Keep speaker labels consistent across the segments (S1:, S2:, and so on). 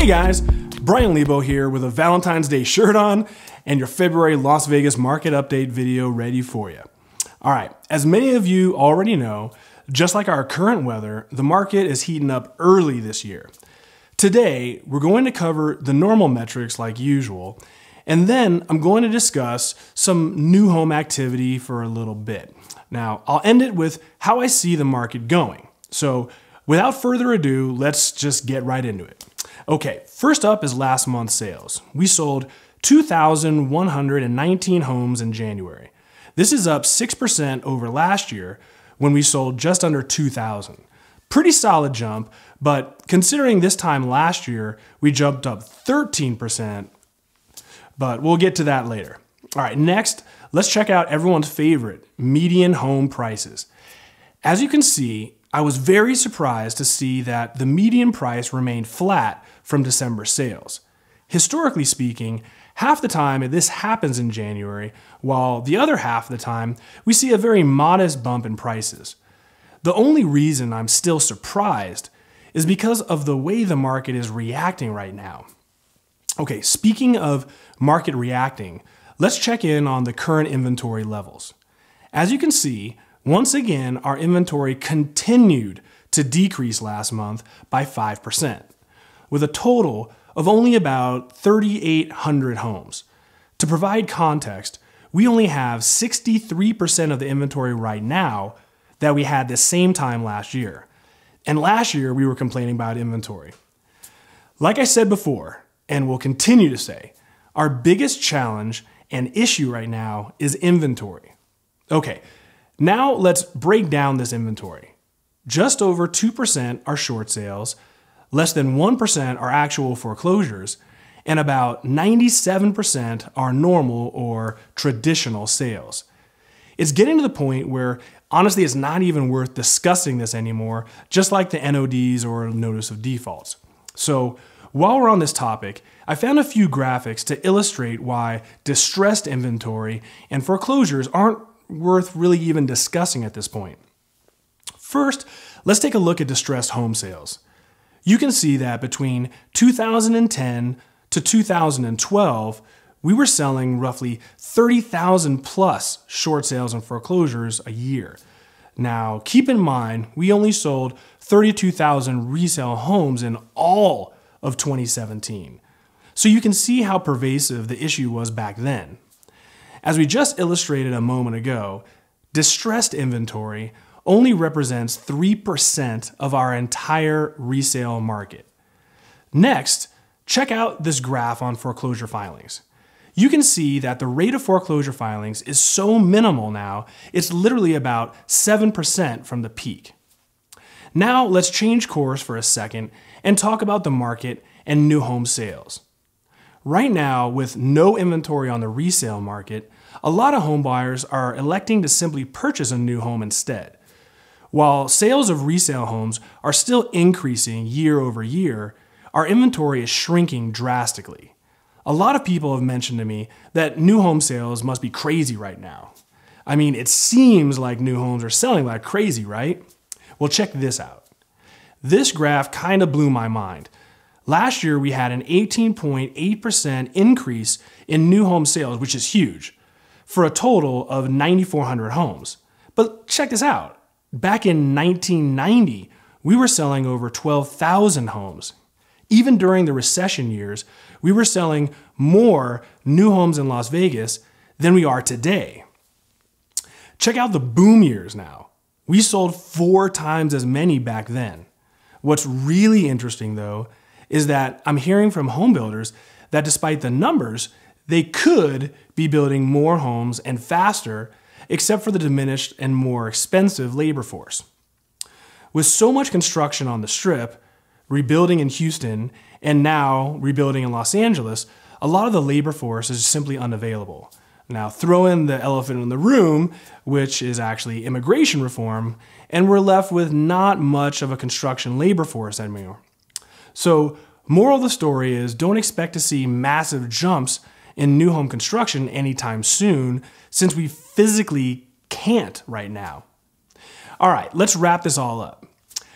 S1: Hey guys, Bryan Lebo here with a Valentine's Day shirt on and your February Las Vegas market update video ready for you. All right, as many of you already know, just like our current weather, the market is heating up early this year. Today, we're going to cover the normal metrics like usual, and then I'm going to discuss some new home activity for a little bit. Now, I'll end it with how I see the market going. So, without further ado, let's just get right into it. Okay, first up is last month's sales. We sold 2,119 homes in January. This is up 6% over last year when we sold just under 2,000. Pretty solid jump, but considering this time last year, we jumped up 13%, but we'll get to that later. All right, next, let's check out everyone's favorite, median home prices. As you can see, I was very surprised to see that the median price remained flat from December sales. Historically speaking, half the time this happens in January, while the other half of the time we see a very modest bump in prices. The only reason I'm still surprised is because of the way the market is reacting right now. Okay, speaking of market reacting, let's check in on the current inventory levels. As you can see, once again, our inventory continued to decrease last month by 5%, with a total of only about 3,800 homes. To provide context, we only have 63% of the inventory right now that we had the same time last year. And last year, we were complaining about inventory. Like I said before, and will continue to say, our biggest challenge and issue right now is inventory. Okay, now let's break down this inventory. Just over 2% are short sales, less than 1% are actual foreclosures, and about 97% are normal or traditional sales. It's getting to the point where honestly it's not even worth discussing this anymore, just like the NODs or notice of defaults. So while we're on this topic, I found a few graphics to illustrate why distressed inventory and foreclosures aren't worth really even discussing at this point. First, let's take a look at distressed home sales. You can see that between 2010 to 2012, we were selling roughly 30,000 plus short sales and foreclosures a year. Now, keep in mind, we only sold 32,000 resale homes in all of 2017. So you can see how pervasive the issue was back then. As we just illustrated a moment ago, distressed inventory only represents 3% of our entire resale market. Next, check out this graph on foreclosure filings. You can see that the rate of foreclosure filings is so minimal now, it's literally about 7% from the peak. Now let's change course for a second and talk about the market and new home sales. Right now, with no inventory on the resale market, a lot of home buyers are electing to simply purchase a new home instead. While sales of resale homes are still increasing year over year, our inventory is shrinking drastically. A lot of people have mentioned to me that new home sales must be crazy right now. I mean, it seems like new homes are selling like crazy, right? Well, check this out. This graph kind of blew my mind. Last year, we had an 18.8% increase in new home sales, which is huge, for a total of 9,400 homes. But check this out. Back in 1990, we were selling over 12,000 homes. Even during the recession years, we were selling more new homes in Las Vegas than we are today. Check out the boom years now. We sold 4 times as many back then. What's really interesting, though, is that I'm hearing from home builders that despite the numbers, they could be building more homes and faster, except for the diminished and more expensive labor force. With so much construction on the Strip, rebuilding in Houston, and now rebuilding in Los Angeles, a lot of the labor force is simply unavailable. Now throw in the elephant in the room, which is actually immigration reform, and we're left with not much of a construction labor force anymore. So, moral of the story is don't expect to see massive jumps in new home construction anytime soon, since we physically can't right now. All right, let's wrap this all up.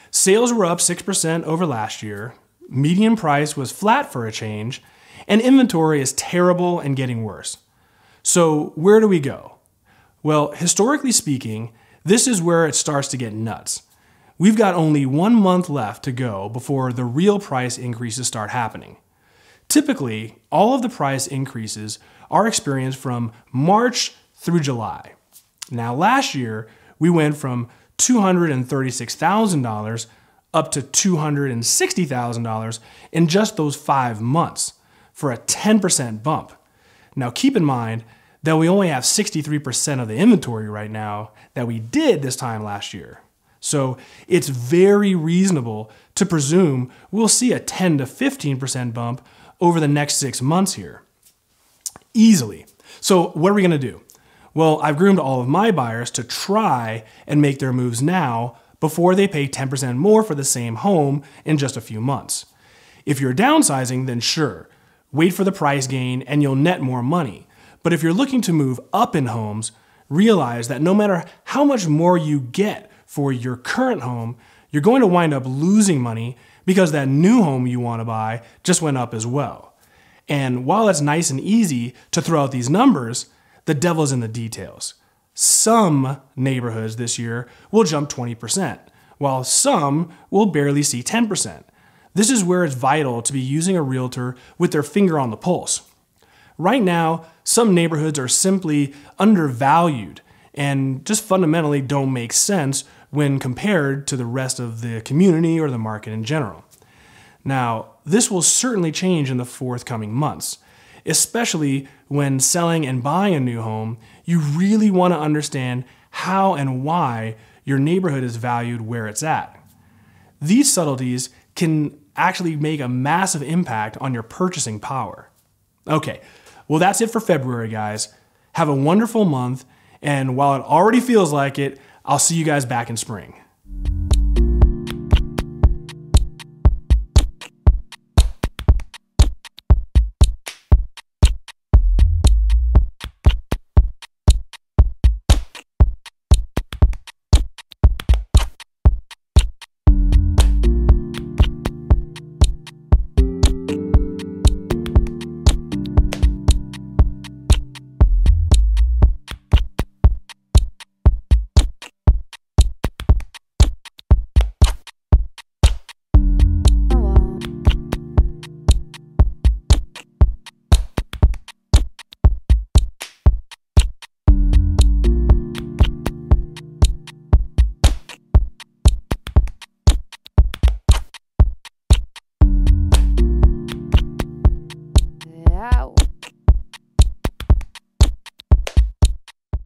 S1: Sales were up 6% over last year. median price was flat for a change, and inventory is terrible and getting worse. So where do we go? Well, historically speaking, this is where it starts to get nuts. We've got only 1 month left to go before the real price increases start happening. Typically, all of the price increases are experienced from March through July. Now, last year, we went from $236,000 up to $260,000 in just those 5 months for a 10% bump. Now, keep in mind that we only have 63% of the inventory right now that we did this time last year. So it's very reasonable to presume we'll see a 10 to 15% bump over the next 6 months here. Easily. So what are we going to do? Well, I've groomed all of my buyers to try and make their moves now before they pay 10% more for the same home in just a few months. If you're downsizing, then sure, wait for the price gain and you'll net more money. But if you're looking to move up in homes, realize that no matter how much more you get for your current home, you're going to wind up losing money because that new home you want to buy just went up as well. And while it's nice and easy to throw out these numbers, the devil's in the details. Some neighborhoods this year will jump 20%, while some will barely see 10%. This is where it's vital to be using a realtor with their finger on the pulse. Right now, some neighborhoods are simply undervalued and just fundamentally don't make sense when compared to the rest of the community or the market in general. Now, this will certainly change in the forthcoming months, especially when selling and buying a new home. You really want to understand how and why your neighborhood is valued where it's at. These subtleties can actually make a massive impact on your purchasing power. Okay, well, that's it for February, guys. Have a wonderful month, and while it already feels like it, I'll see you guys back in spring.